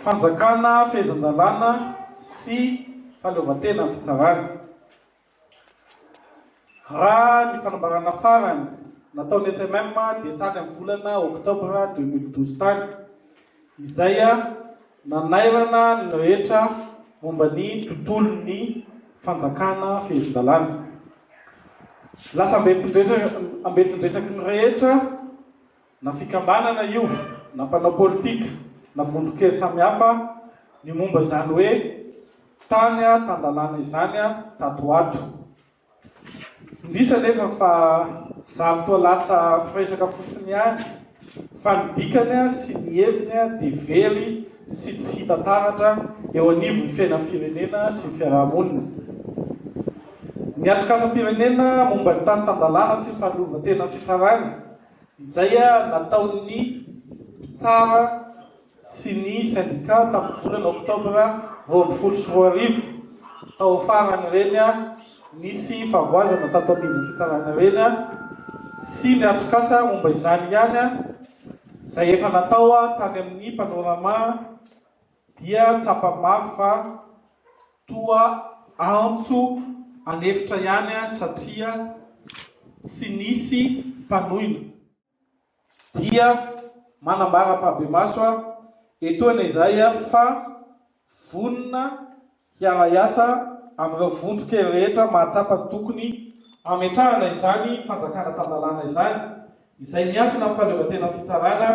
fanjakana fehezan-dalàna sy fahaleovantena amin'ny fitsarana. Raha ny fanambarana farany nataon'ny SMM dia tany amin'ny volana oktobra 2012 tany, izay nanairana ny rehetra momba ny tontolon'ny fanjakana fehezan-dalàna. Lasa ambetondresaky ny rehetra na fikambanana io, na mpanao politika, na vondrokely samihafa ny momba izany hoe tany tan-dalàna izany tato ato. Indrisa nefa fa zary toa lasa firesaka fotsiny ihany, fa ny dikany sy ny heviny dia very sy tsy hita taratra eo anivon'ny fiainan'ny firenena sy ny fiarahamonina. Ny atrikasam-pirenena momba ny tany tan-dalàna sy ny fahaleovantena ny fitsarana, izay nataon'ny mpitsara sy ny syndika tamin'ny volana oktobra 2012 tao farany reny nisy favoazana tato anivon'ny fitsarana reny sy ny atrikasa momba izany ihany izay efa natao tany amin'ny panorama dia tsapa-mafy fa toa antso anefitra ihany satria tsy nisy mpanohina. Dia manambara mpabe-maso etoana izay fa vonona hiara-iasa amin'ireo vondrokely rehetra mahatsapa tokony ametrahana izany fanjakana tan-dalàna izany, izay miankina amin'ny fahaleovantena fitsarana,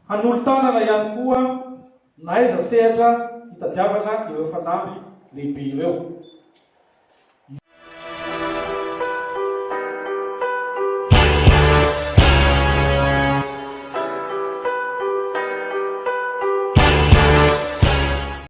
hanolo-tanana ihany koa na aiza sehatra hitadiavana ireo fanamby lehibe ireo.